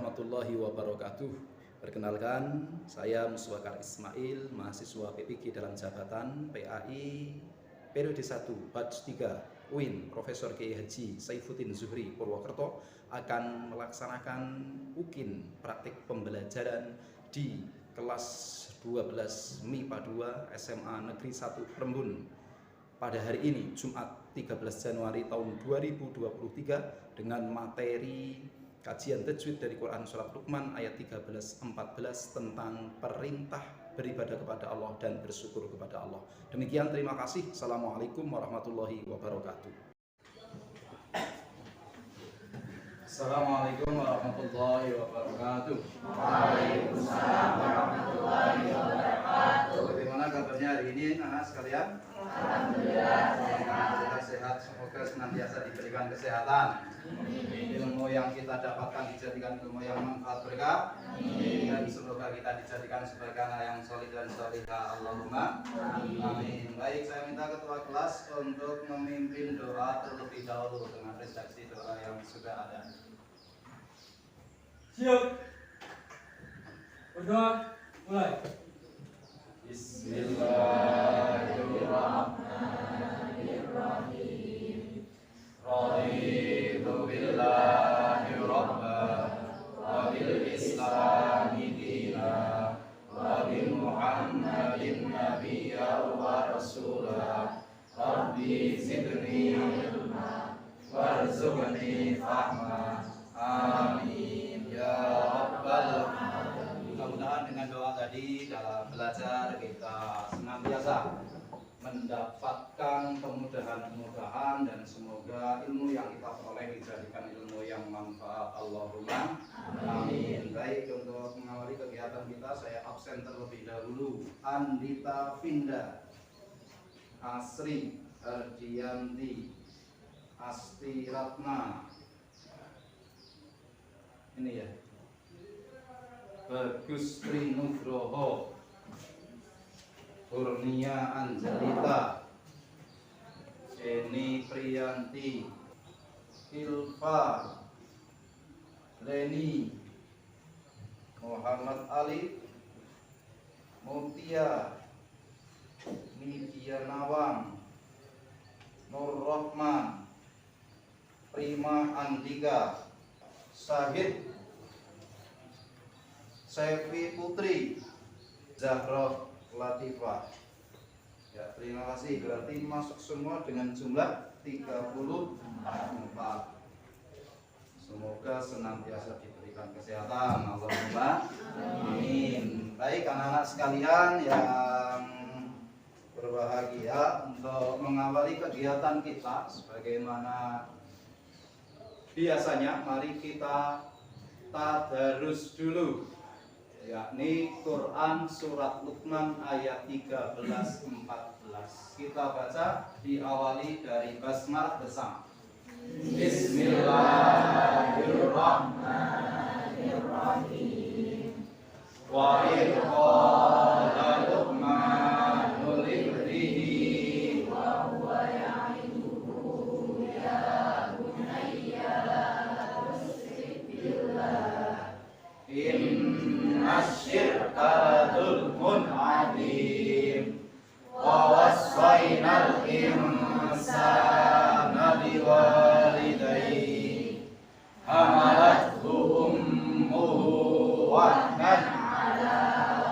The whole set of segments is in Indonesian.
warahmatullahi wabarakatuh. Perkenalkan, saya Muswakar Ismail, mahasiswa PPG dalam jabatan PAI periode 1 batch 3 UIN Profesor Kiai Haji Saifuddin Zuhri Purwokerto akan melaksanakan UKIN praktik pembelajaran di kelas 12 MIPA 2 SMA Negeri 1 Rembun pada hari ini Jumat 13 Januari tahun 2023 dengan materi kajian tajwid dari Quran Surat Luqman ayat 13-14 tentang perintah beribadah kepada Allah dan bersyukur kepada Allah. Demikian, terima kasih. Assalamualaikum warahmatullahi wabarakatuh. Assalamualaikum warahmatullahi wabarakatuh. Waalaikumsalam warahmatullahi wabarakatuh. Bagaimana kabarnya hari ini anak sekalian? Alhamdulillah sehat, semoga senantiasa diberikan kesehatan. Ilmu yang kita dapatkan dijadikan ilmu yang manfaat berkah, dan semoga kita dijadikan sebagai anak yang solih dan solihah. Allahumma amin. Baik, saya minta ketua kelas untuk memimpin doa terlebih dahulu dengan redaksi doa yang sudah ada. Siap. Berdoa mulai. Bismillahirrahmanirrahim. Raditu billahi rabba wa bil islami dina wa bi Muhammadin nabiyya wa rasula. Rabbi zidni ilma warzuqni fahma. Amin ya rabbal alamin. Mudah-mudahan dengan doa tadi dalam belajar kita senantiasa mendapatkan kemudahan-kemudahan dan semoga ilmu yang kita peroleh dijadikan ilmu yang manfaat. Allahumma amin. Baik, untuk mengawali kegiatan kita saya absen terlebih dahulu. Andita Vinda, Asri Ardianti, Asti Ratna, ini ya, Bagus Trinugroho, Kurnia Angelita, Eni Priyanti, Ilva, Leni, Muhammad Ali, Mutia, Nidia Nawang, Nur Rahman, Prima Andika, Syahid, Sevi Putri, Zahra Latifah. Ya, terima kasih. Berarti masuk semua dengan jumlah 34. Semoga senantiasa diberikan kesehatan. Allahumma amin. Baik, anak-anak sekalian yang berbahagia, untuk mengawali kegiatan kita sebagaimana biasanya, mari kita tadarus dulu, yakni Quran Surat Luqman ayat 13-14. Kita baca diawali dari basmalah bersama. Bismillahirrahmanirrahim. Wa idh qala Luqmanu libnihi wa huwa ya'iduhu ya bunayya la tusyrik billah innasyirka dzulmun 'adzim wa wassaynal insana biwalidayhi hamalathu ummuhu wahnan 'ala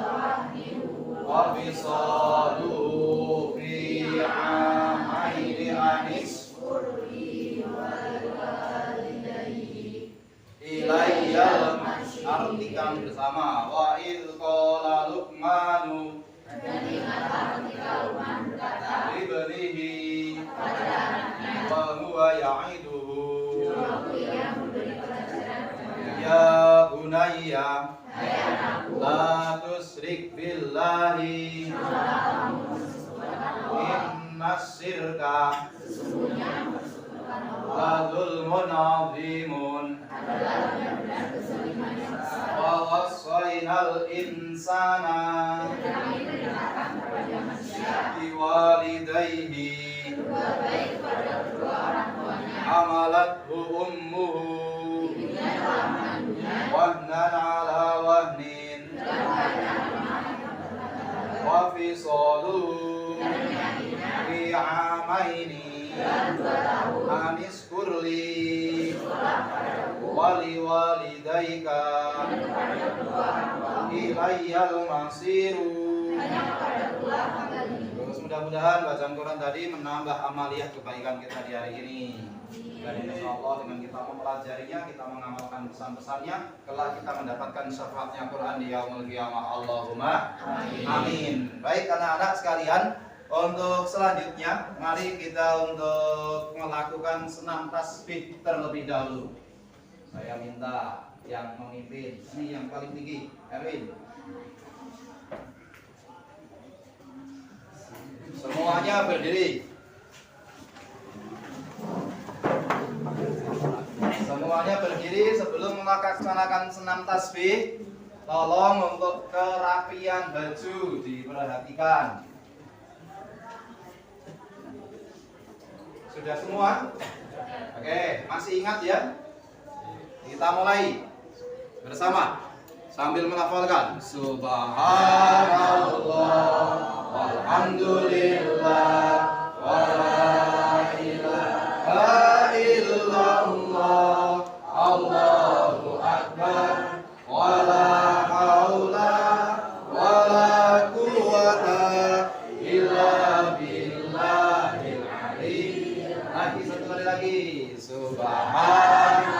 wahnin wa fisaluhu fi 'amaini an ishkur li wa liwalidayhi ilayyal artikan bersama. Wa idh qala Luqmanu, dan ingatlah ketika Luqman berkata libnihi kepada anaknya, wa huwa ya'iduhu aku yang memberi pelajaran kepadanya, ya bunayya hai anakku, la tusyrik billahi janganlah kamu mempersekutukan Allah, innasyirka sesungguhnya mempersekutukan Allah la dzulmun 'adzimun adalah benar-benar kezaliman yang besar. wa wassaynal insana Dan kami perintahkan kepada manusia biwalidayhi berbuat baik kepada kedua orang tuanya, hamalathu ummuhu ibunya telah mengandungnya wahnan walidaika ilayyal masiru. Terus mudah-mudahan bacaan Quran tadi menambah amaliyah kebaikan kita di hari ini. Dan insya Allah dengan kita mempelajarinya, kita mengamalkan pesan-pesannya, kelak kita mendapatkan syafaatnya Quran di yaumul qiyamah. Allahumma amin. Baik anak-anak sekalian, untuk selanjutnya mari kita untuk melakukan senam tasbih terlebih dahulu. Saya minta yang memimpin, ini yang paling tinggi, Erwin. Semuanya berdiri. Semuanya berdiri sebelum melaksanakan senam tasbih. Tolong untuk kerapian baju diperhatikan. Sudah semua? Oke, masih ingat ya? Kita mulai bersama sambil melafalkan Subhanallah walhamdulillah wala ilaha illallah Allahu akbar wala haula wala quwwata illa billahil aliyyil azim. Satu kali lagi Subhanallah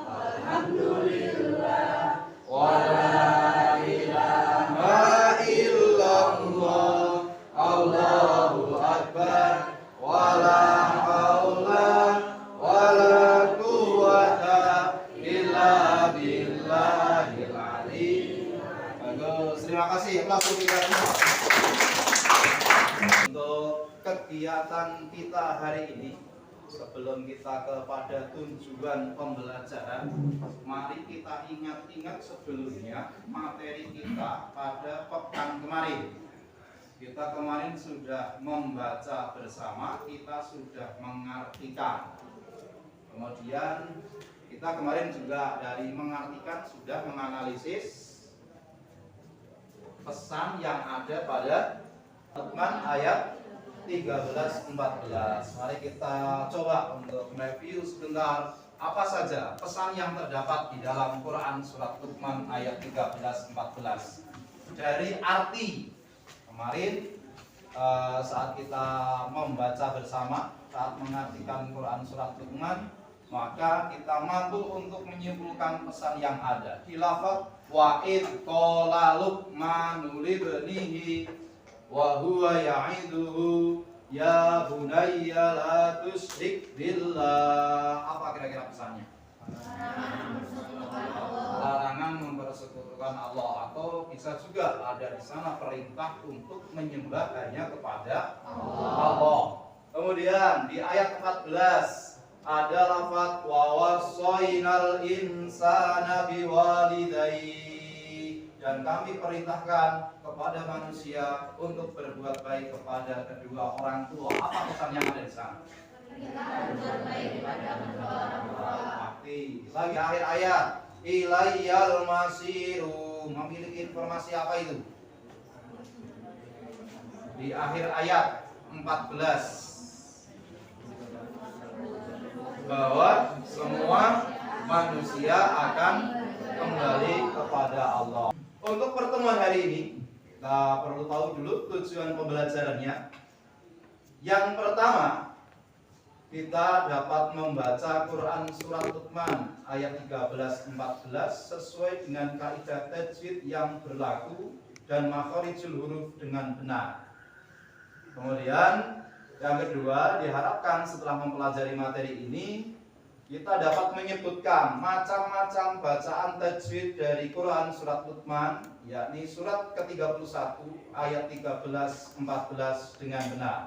alhamdulillah wala ilaha illallah Allahu akbar wala haula wala quwwata illa billahil aliyyil. Bagus, terima kasih pelaku kita semua. Untuk kegiatan kita hari ini, sebelum kita kepada tujuan pembelajaran, mari kita ingat-ingat sebelumnya materi kita pada pekan kemarin. Kita kemarin sudah membaca bersama, kita sudah mengartikan. Kemudian kita kemarin juga dari mengartikan sudah menganalisis pesan yang ada pada Luqman ayat 13-14. Mari kita coba untuk mereview sebentar apa saja pesan yang terdapat di dalam Quran surat Luqman ayat 13-14. Dari arti kemarin saat kita membaca bersama, saat mengartikan Quran surat Luqman, maka kita mampu untuk menyimpulkan pesan yang ada. Di lafaz wa id qala Luqmanu libnihi wa huwa ya'iduhu ya bunayya la tusyrik billah. Apa kira-kira pesannya? Larangan mempersekutukan Allah, atau bisa juga ada di sana perintah untuk menyembah hanya kepada Allah. Kemudian di ayat 14 ada lafaz wa wassaynal insana biwalidayhi, dan kami perintahkan kepada manusia untuk berbuat baik kepada kedua orang tua. Apa pesan yang ada di sana? Berbuat baik kepada kedua orang tua. Lagi akhir ayat ilayyal masiru, memiliki informasi apa itu? Di akhir ayat 14 bahwa semua manusia akan kembali kepada Allah. Untuk pertemuan hari ini, kita perlu tahu dulu tujuan pembelajarannya. Yang pertama, kita dapat membaca Quran surat Luqman ayat 13-14 sesuai dengan kaidah tajwid yang berlaku dan makharijul huruf dengan benar. Kemudian yang kedua, diharapkan setelah mempelajari materi ini kita dapat menyebutkan macam-macam bacaan tajwid dari Quran surat Luqman, yakni surat ke-31 ayat 13-14 dengan benar.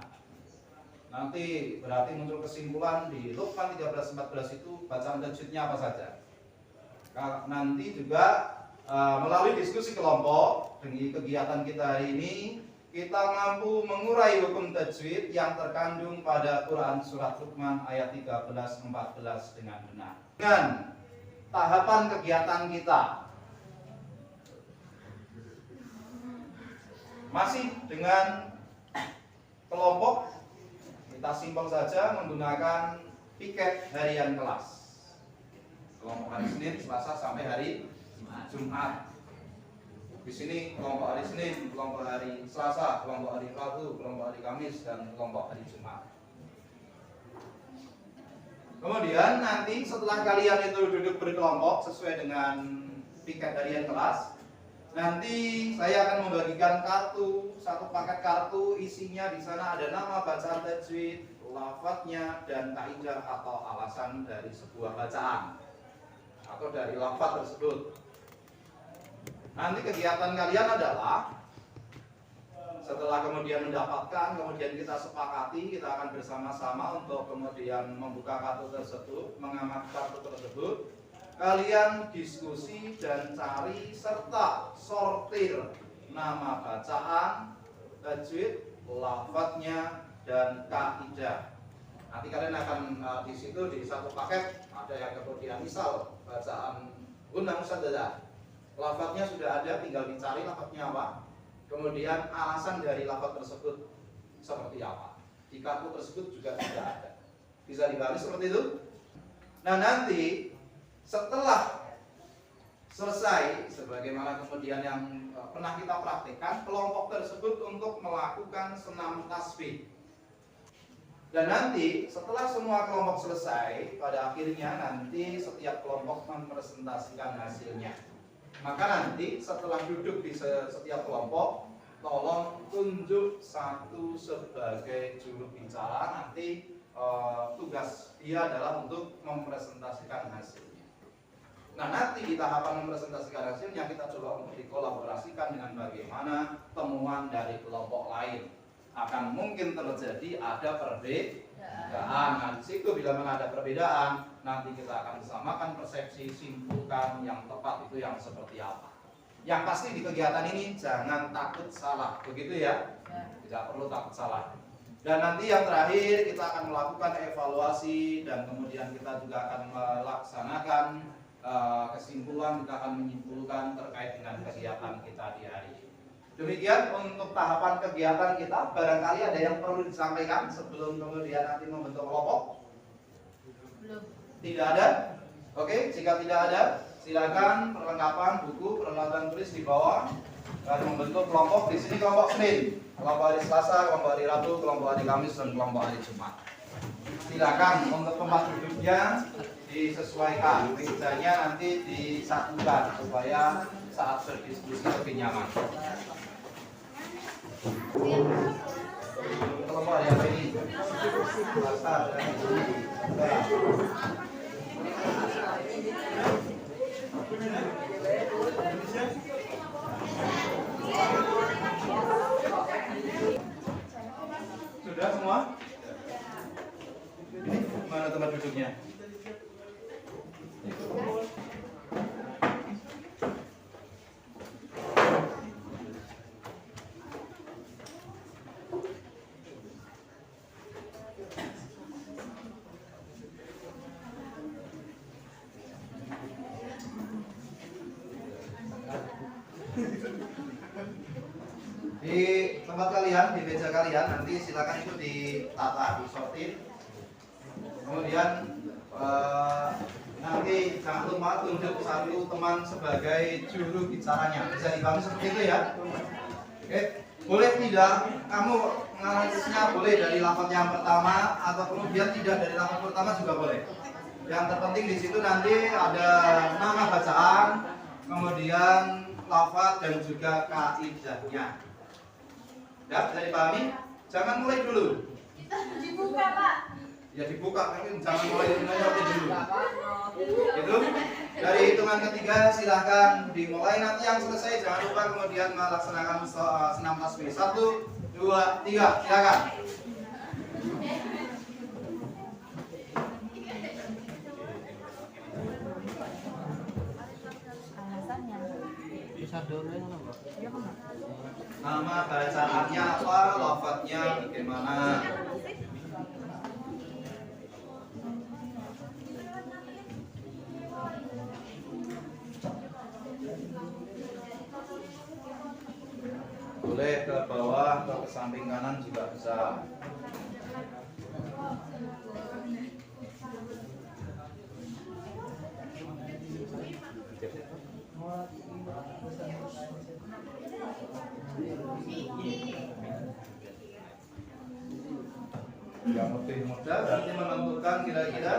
Nanti berarti muncul kesimpulan di Luqman 13-14 itu bacaan tajwidnya apa saja. Nanti juga melalui diskusi kelompok dengan kegiatan kita hari ini, kita mampu mengurai hukum tajwid yang terkandung pada Quran surat Luqman ayat 13-14 dengan benar. Dengan tahapan kegiatan kita masih dengan kelompok, kita simpel saja menggunakan piket harian kelas. Kelompok hari Senin, Selasa sampai hari Jumat. Di sini kelompok hari Senin, kelompok hari Selasa, kelompok hari Rabu, kelompok hari Kamis, dan kelompok hari Jumat. Kemudian nanti setelah kalian itu duduk berkelompok sesuai dengan piket harian kelas, nanti saya akan membagikan kartu, satu paket kartu, isinya di sana ada nama bacaan tajwid, lafadznya, dan kaidah atau alasan dari sebuah bacaan atau dari lafadz tersebut. Nanti kegiatan kalian adalah setelah kemudian mendapatkan, kemudian kita sepakati, kita akan bersama-sama untuk kemudian membuka kartu tersebut, mengamati kartu tersebut. Kalian diskusi dan cari serta sortir nama bacaan, tajwid, lafadznya, dan kaidah. Nanti kalian akan di situ di satu paket ada yang kemudian misal bacaan guna musaddadah. Lafadznya sudah ada, tinggal dicari lafadznya apa. Kemudian alasan dari lafadz tersebut seperti apa. Di kartu tersebut juga sudah ada. Bisa dibahas seperti itu. Nah nanti setelah selesai, sebagaimana kemudian yang pernah kita praktekkan, kelompok tersebut untuk melakukan senam tasbih. Dan nanti setelah semua kelompok selesai, pada akhirnya nanti setiap kelompok mempresentasikan hasilnya. Maka nanti setelah duduk di setiap kelompok, tolong tunjuk satu sebagai juru bicara. Nanti tugas dia adalah untuk mempresentasikan hasilnya. Nah nanti di tahapan mempresentasikan hasilnya kita coba untuk dikolaborasikan dengan bagaimana temuan dari kelompok lain. Akan mungkin terjadi ada perbedaan. Nah, di situ bila mana ada perbedaan, nanti kita akan samakan persepsi, simpulkan yang tepat itu yang seperti apa. Yang pasti di kegiatan ini jangan takut salah, begitu ya? Tidak perlu takut salah. Dan nanti yang terakhir kita akan melakukan evaluasi dan kemudian kita juga akan melaksanakan kesimpulan, kita akan menyimpulkan terkait dengan kegiatan kita di hari ini. Demikian untuk tahapan kegiatan kita. Barangkali ada yang perlu disampaikan sebelum kemudian nanti membentuk kelompok? Belum. Tidak ada? Oke, jika tidak ada, silakan perlengkapan buku, peralatan tulis di bawah dan membentuk kelompok. Di sini kelompok Senin, kelompok hari Selasa, kelompok hari Rabu, kelompok hari Kamis, dan kelompok hari Jumat. Silakan untuk tempat duduknya disesuaikan, mejanya nanti disatukan supaya saat berdiskusi lebih nyaman. Kelompok hari apa ini? Selasa dan sudah semua? Ini mana tempat duduknya? Di tempat kalian, di meja kalian nanti silakan itu ditata, disortir. Kemudian nanti jangan lupa tunjuk satu teman sebagai juru bicaranya. Bisa dipahami seperti itu ya. Oke, boleh tidak kamu menganalisisnya, boleh dari lafaz yang pertama atau kemudian tidak dari lafaz pertama juga boleh. Yang terpenting di situ nanti ada nama bacaan, kemudian lafaz dan juga kaidahnya. Ya, bisa dipahami? Jangan mulai dulu. Dibuka, Pak. Ya dibuka, mungkin jangan mulai dulu. Gitu. Dari hitungan ketiga silahkan dimulai. Nanti yang selesai jangan lupa kemudian melaksanakan senam tasbih. 1, 2, 3, silakan. Nama bacaannya apa, lafadznya bagaimana? Boleh ke bawah, ke samping kanan juga bisa. Yang lebih mudah berarti menentukan kira-kira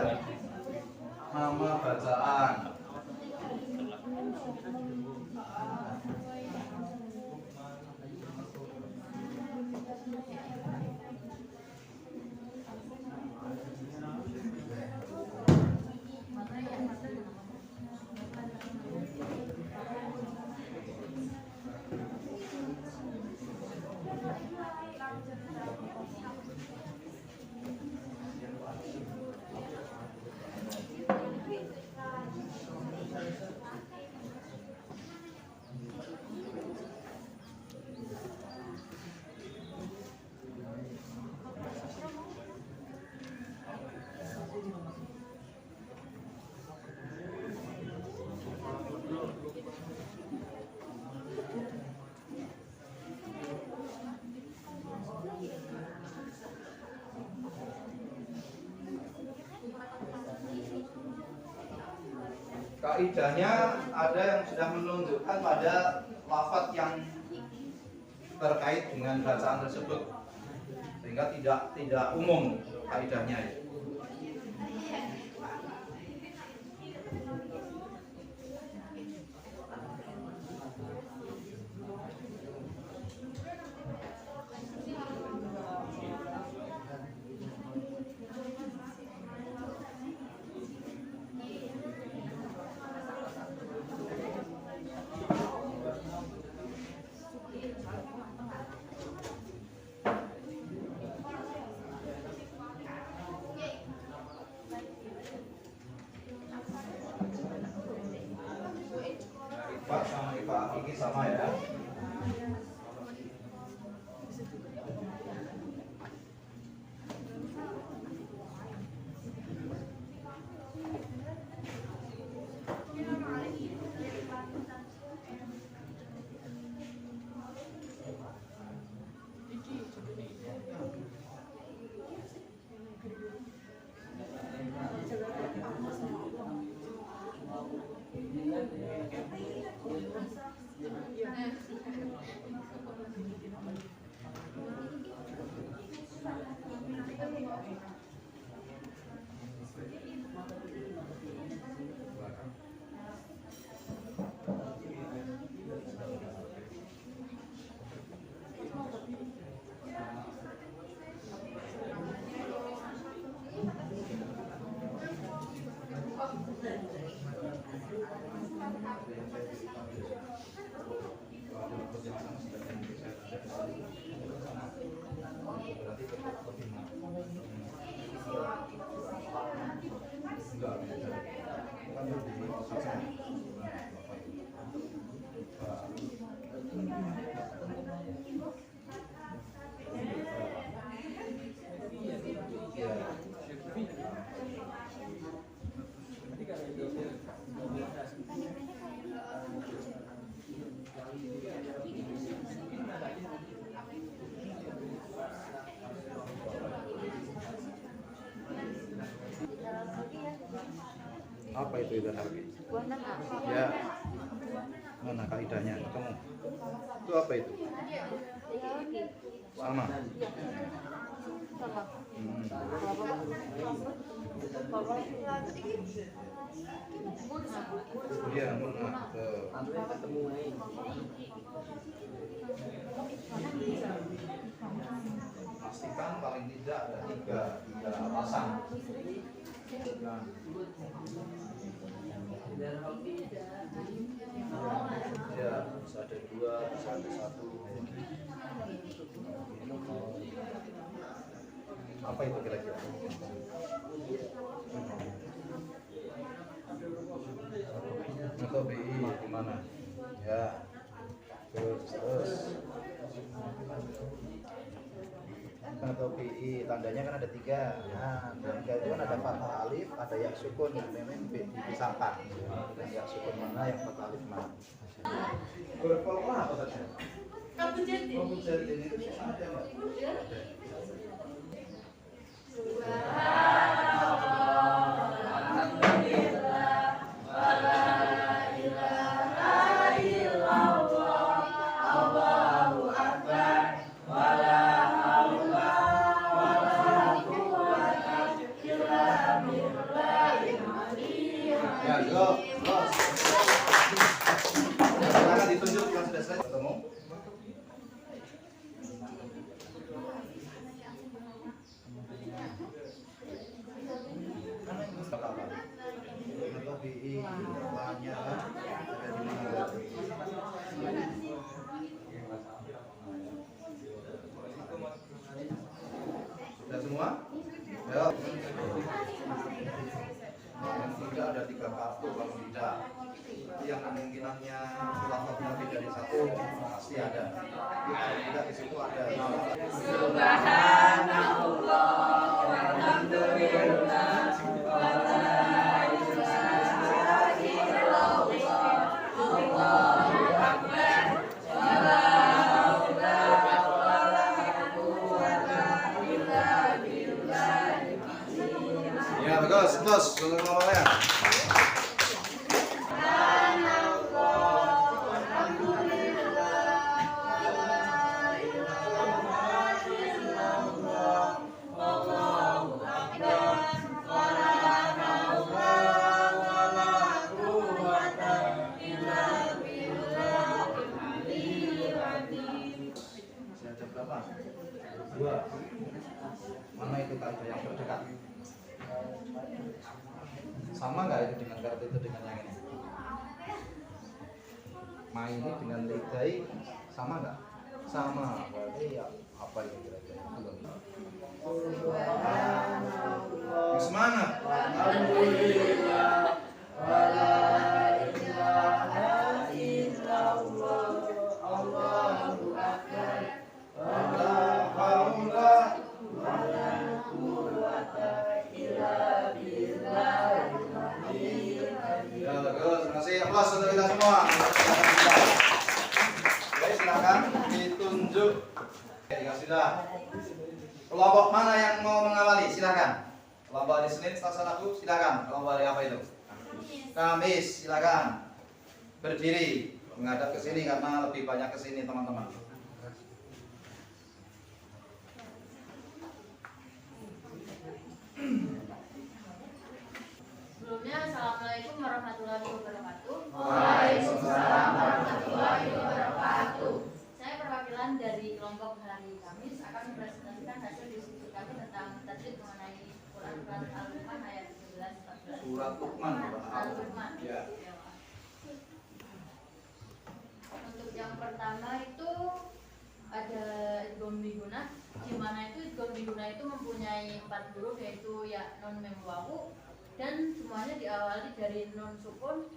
nama bacaan. Kaidahnya ada yang sudah menunjukkan pada lafaz yang terkait dengan bacaan tersebut, sehingga tidak umum kaidahnya. Ifat sama ifat ini sama ya. Apa itu idzan harfi? Ya. Mana kaidahnya? Ketemu. Itu apa itu? Sama. Iya, mana ke pastikan paling tidak ada tiga alasan. Nah. Ya, bisa ada dua, bisa ada satu. Apa itu kira-kira? Atau BI gimana? Ya, terus. Atau BI tandanya kan ada tiga. Nah, tiga itu kan ada fathah alif, ada yang sukun, memang dipisahkan. Yang sukun mana, yang fathah alif mana? Huruf apa saja? Kabu jadi itu ada nggak? Subhanallah, alhamdulillah, wala ilaha yang kemungkinannya lafaznya lebih dari satu pasti ada. Tapi tidak di situ ada nama. Subhanallah, alhamdulillah, wala ilaha illallah, Allahu akbar, wala haula wala quwwata illa billah. Ya bagus, terus untuk ngomongnya. Dua. Mana itu kartu yang terdekat? Sama nggak itu dengan kartu itu dengan yang ini? Main ini dengan lidai sama nggak? Sama. Berarti ya apa itu kira-kira? Semangat. Alhamdulillah. Wala ilaha illallah. Allahu akbar. Wala haula wala quwwata illa billah. Ya, bagus. Terima kasih. Aplaus untuk kita semua. Oke, silakan ditunjuk. Ya sudah. Kelompok mana yang mau mengawali? Silakan. Kelompok hari Senin, Selasa, Rabu, silakan. Kelompok hari apa itu? Kamis, silakan. Berdiri, menghadap ke sini karena lebih banyak ke sini teman-teman. Sebelumnya, Assalamualaikum warahmatullahi wabarakatuh. Waalaikumsalam warahmatullahi wabarakatuh. Saya perwakilan dari kelompok hari Kamis akan mempresentasikan hasil diskusi kami tentang tajwid mengenai Quran Surat Al-Luqman ayat 13-14. Surat Luqman. Al-Luqman. Ya. Untuk yang pertama itu ada idgham biguna, di mana itu idgham biguna itu mempunyai 4 huruf yaitu ya, nun, mim, wawu, dan semuanya diawali dari nun sukun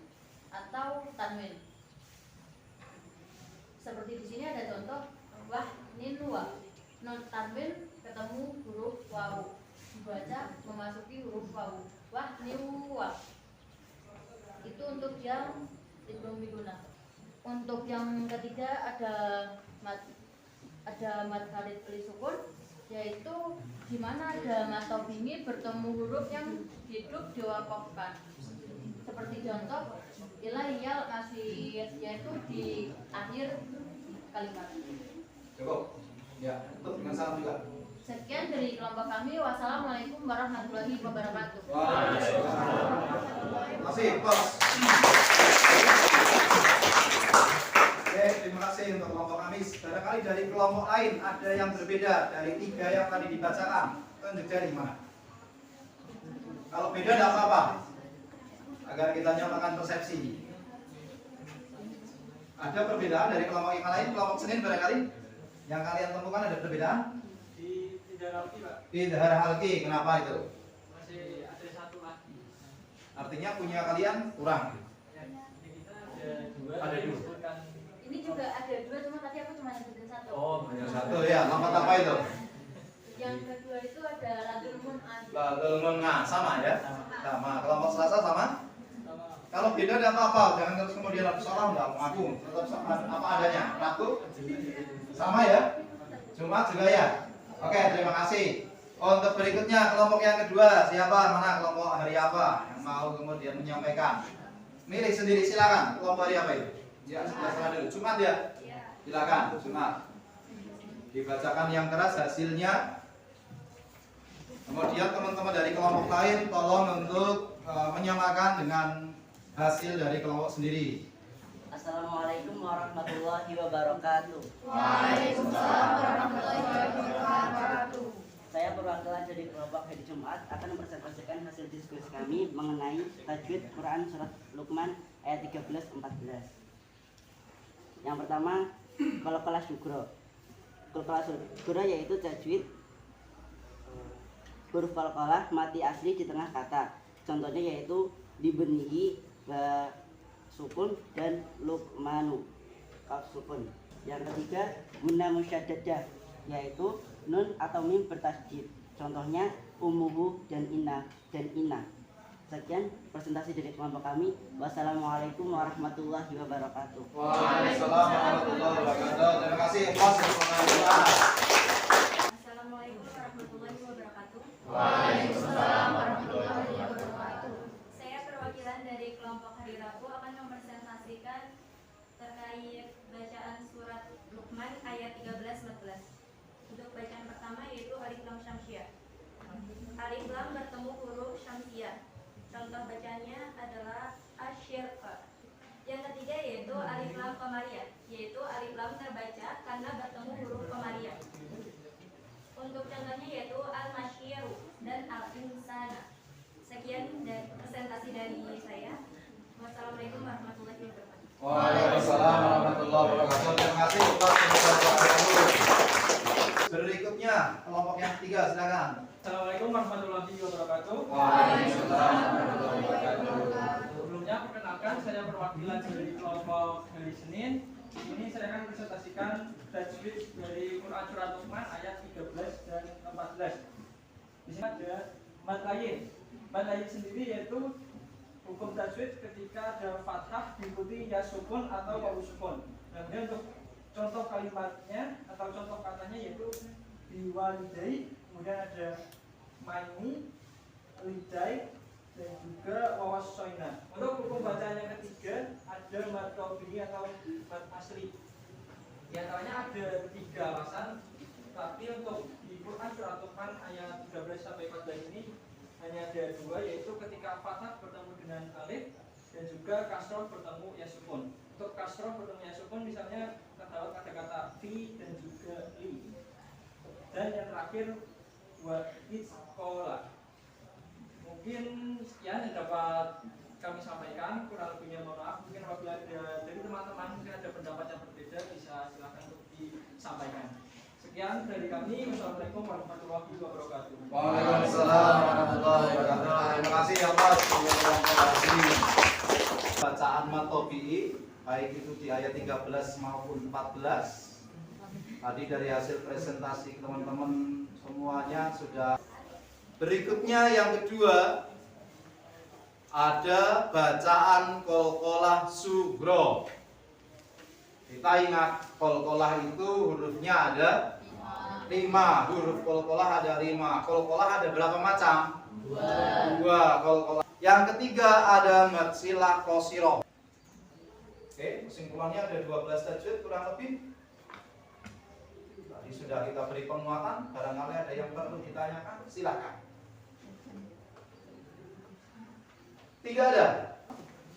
atau tanwin. Seperti di sini ada contoh wah nin wa, nun tanwin ketemu huruf wawu, dibaca memasuki huruf wawu, wah niu wa. Itu untuk yang idgham biguna. Untuk yang ketiga ada mad khalid li sukun, yaitu di mana ada mad tobini bertemu huruf yang hidup diwakafkan. Seperti contoh ilahiyal masih, yaitu di akhir kalimat. Cukup. Ya, tutup dengan salam juga. Sekian dari kelompok kami. Wassalamualaikum warahmatullahi wabarakatuh. Waalaikumsalam. Terima kasih, Bos. Oke, terima kasih untuk kelompok Kamis. Barangkali dari kelompok lain ada yang berbeda dari 3 yang tadi dibacakan. Tunjuk jari mana? Kalau beda tidak apa-apa, agar kita nyamakan persepsi. Ada perbedaan dari kelompok yang lain, kelompok Senin barangkali yang kalian temukan ada perbedaan? Di Tidar Halki, Pak. Tidar Halki, kenapa itu? Masih ada 1 lagi. Artinya punya kalian kurang. Ya, di kita ada 2. Ada 2. Disebutkan. Ini juga ada 2, cuma tadi aku cuma nyebutin 1. Oh, Yang satu ya, lompat apa itu? Yang kedua itu ada ladul mun'ad. Ladul mun'ad, sama ya? Sama. Kelompok Selasa sama? Sama. Kalau beda tidak apa-apa, jangan terus kemudian habis salah nggak mengaku, tetap apa adanya. Ragu? Sama ya? Jumat juga ya? Oke, terima kasih. Untuk berikutnya kelompok yang kedua, siapa? Mana kelompok hari apa yang mau kemudian menyampaikan? Milih sendiri silakan. Kelompok hari apa itu? Ya, sebelah dulu. Jumat ya? Silakan, Jumat. Dibacakan yang keras hasilnya. Kemudian teman-teman dari kelompok lain tolong untuk menyamakan dengan hasil dari kelompok sendiri. Assalamualaikum warahmatullahi wabarakatuh. Waalaikumsalam warahmatullahi wabarakatuh. Saya perwakilan dari kelompok hari Jumat akan mempresentasikan hasil diskusi kami mengenai tajwid Quran Surat Luqman ayat 13-14. Yang pertama, qalqalah syukra. Qalqalah syukra yaitu tajwid huruf qalqalah mati asli di tengah kata. Contohnya yaitu dibenihi sukun, dan Luqmanu kaf sukun. Yang ketiga guna musyaddadah, yaitu nun atau mim bertasydid. Contohnya umuhu dan inna. Sekian presentasi dari kelompok kami. Wassalamualaikum warahmatullahi wabarakatuh. Waalaikumsalam warahmatullahi wabarakatuh. Terima kasih. Assalamualaikum warahmatullahi wabarakatuh. Waalaikumsalam warahmatullahi wabarakatuh. Saya perwakilan dari kelompok Hari Rabu akan mempresentasikan terkait bacaan surat Luqman ayat 13-14. Untuk bacaan pertama yaitu alif lam syamsiah. Alif lam bertemu huruf syamsiah. Contoh bacanya adalah asyirqa. Yang ketiga yaitu alif lam qamariyah, yaitu alif lam terbaca karena bertemu huruf qamariyah. Untuk contohnya yaitu al-masyiru dan al-insana. Sekian dari presentasi dari saya. Wassalamualaikum warahmatullahi wabarakatuh. Waalaikumsalam warahmatullahi wabarakatuh. Terima kasih. Berikutnya kelompok yang ketiga, silakan. Assalamualaikum warahmatullahi wabarakatuh. Waalaikumsalam warahmatullahi wabarakatuh. Sebelumnya perkenalkan, saya perwakilan dari kelompok Hari Senin. Ini saya akan presentasikan tajwid dari Quran Surat Luqman ayat 13 dan 14. Di sini ada mad lain. Mad lain sendiri yaitu hukum tajwid ketika ada fathah diikuti ya sukun atau wawu sukun. Kemudian untuk contoh kalimatnya atau contoh katanya yaitu biwalidai, kemudian ada maini, lidai, dan juga wawasoina. Untuk hukum bacaan yang ketiga ada mad tabi'i atau mad asli. Di antaranya ada 3 alasan, tapi untuk di Quran Surat Luqman ayat 13 sampai 14 ini hanya ada 2, yaitu ketika fathah bertemu dengan alif dan juga kasroh bertemu ya sukun. Untuk kasroh bertemu ya sukun misalnya terdapat kata-kata fi dan juga li. Dan yang terakhir wa isqola. Mungkin sekian yang dapat kami sampaikan, kurang lebihnya mohon maaf. Mungkin apabila ada dari teman-teman mungkin ada pendapat yang berbeda, bisa silakan untuk disampaikan. Sekian dari kami. Wassalamualaikum warahmatullahi wabarakatuh. Waalaikumsalam warahmatullahi wabarakatuh. Terima kasih ya Mas. Bacaan mad tabi'i baik itu di ayat 13 maupun 14. Tadi dari hasil presentasi teman-teman semuanya sudah. Berikutnya yang kedua ada bacaan qalqalah sugro. Kita ingat qalqalah itu hurufnya ada 5. Huruf qalqalah ada 5. Qalqalah ada berapa macam? 2 qalqalah. Yang ketiga ada mad silah qasirah. Oke, kesimpulannya ada 12 tajwid kurang lebih. Tadi sudah kita beri penguatan, barangkali ada yang perlu ditanyakan, silakan. 3 ada.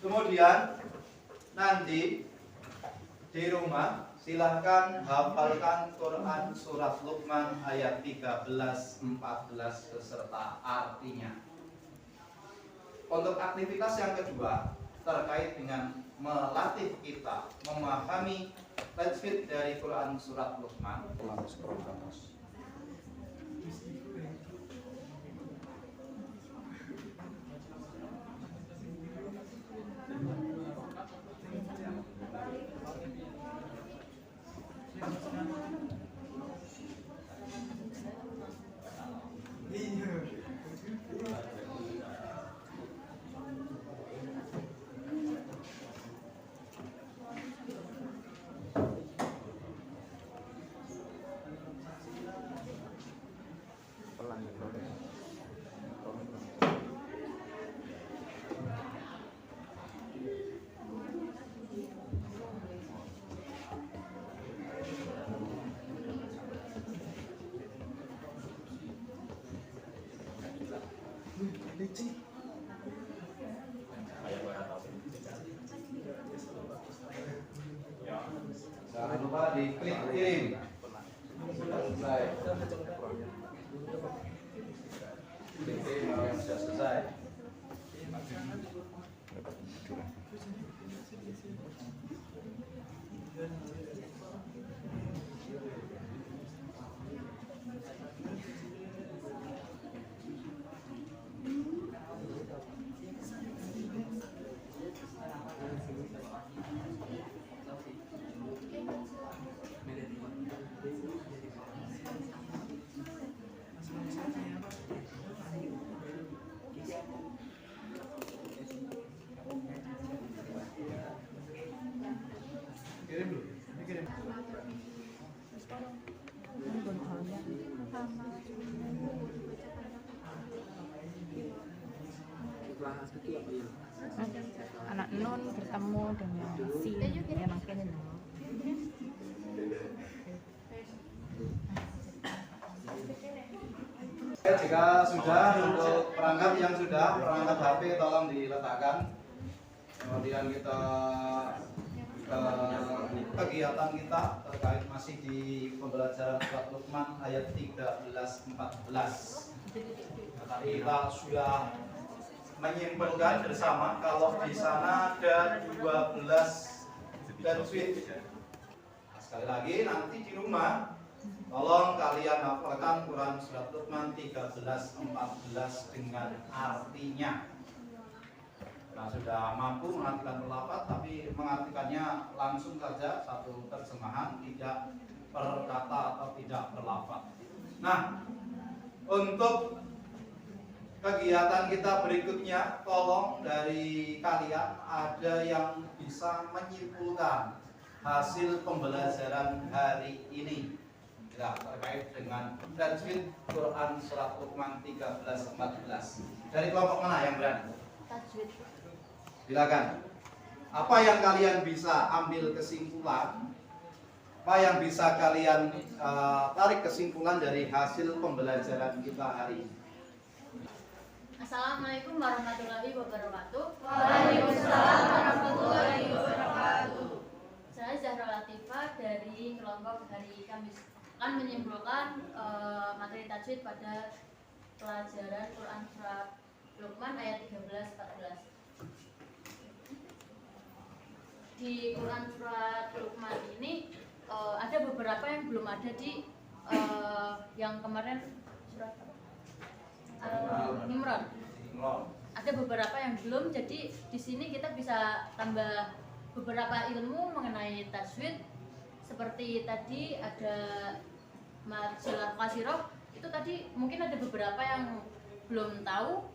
Kemudian nanti di rumah silahkan hafalkan Quran Surat Luqman ayat 13-14 beserta artinya. Untuk aktivitas yang kedua terkait dengan melatih kita memahami tajwid dari Quran Surat Luqman. Jangan lupa diklik kirim. Sudah selesai. Klik kirim kalau yang sudah selesai. Anak non bertemu dengan si yang makin Jika sudah, untuk perangkat yang sudah, perangkat HP tolong diletakkan. Kemudian kita kegiatan kita terkait masih di pembelajaran surat Luqman ayat 13-14. Tadi kita sudah menyimpulkan bersama kalau di sana ada 12 tajwid. Sekali lagi nanti di rumah tolong kalian hafalkan Quran surat Luqman 13-14 dengan artinya. Nah, sudah mampu mengartikan pelafaz, tapi mengartikannya langsung saja satu terjemahan, tidak per kata atau tidak per lafaz. Nah, untuk kegiatan kita berikutnya, tolong dari kalian ada yang bisa menyimpulkan hasil pembelajaran hari ini. Ya, terkait dengan tajwid Quran surat Luqman 13-14. Dari kelompok mana yang berani? Tajwid. Silakan. Apa yang kalian bisa ambil kesimpulan? Apa yang bisa kalian tarik kesimpulan dari hasil pembelajaran kita hari ini? Assalamualaikum warahmatullahi wabarakatuh. Waalaikumsalam warahmatullahi wabarakatuh. Saya Zahra Latifah dari kelompok hari Kamis akan menyimpulkan materi tajwid pada pelajaran Quran surat Luqman ayat 13-14. Di Quran surat Luqman ini ada beberapa yang belum ada di yang kemarin surat Al-Imran. Ada beberapa yang belum, jadi di sini kita bisa tambah beberapa ilmu mengenai tajwid. Seperti tadi ada majalah Qasiroh, itu tadi mungkin ada beberapa yang belum tahu,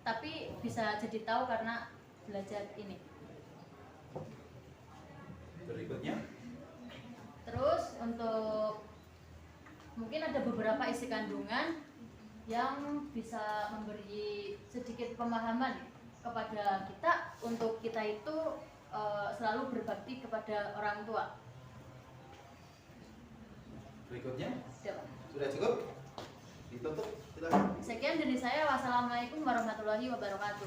tapi bisa jadi tahu karena belajar ini. Berikutnya. Terus untuk mungkin ada beberapa isi kandungan yang bisa memberi sedikit pemahaman kepada kita untuk kita itu selalu berbakti kepada orang tua. Berikutnya. Sudah. Sudah cukup? Ditutup. Silakan. Sekian dari saya. Wassalamualaikum warahmatullahi wabarakatuh.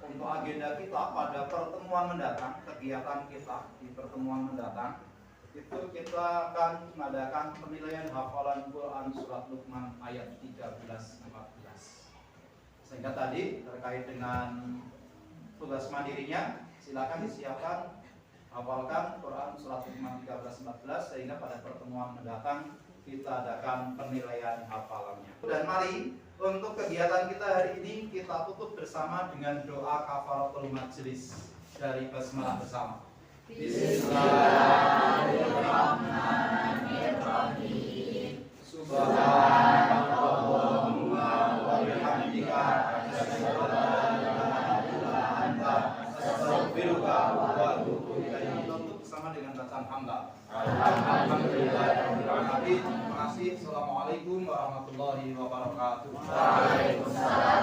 Untuk agenda kita pada pertemuan mendatang, kegiatan kita di pertemuan mendatang, itu kita akan mengadakan penilaian hafalan Quran surat Luqman ayat 13-14. Sehingga tadi terkait dengan tugas mandirinya, silakan disiapkan hafalkan Quran surat Luqman 13-14 sehingga pada pertemuan mendatang kita adakan penilaian hafalannya. Dan mari untuk kegiatan kita hari ini kita tutup bersama dengan doa kafaratul majelis dari basmalah bersama. Bismillahirrahmanirrahim. Subhanallahumma wa bihamdika asyhadu an la ilaha illa anta astaghfiruka wa atubu ilaik. Bersama dengan bacaan hamdah. Alhamdulillahirabbil alamin. Terima kasih. Assalamualaikum warahmatullahi wabarakatuh. Waalaikumsalam.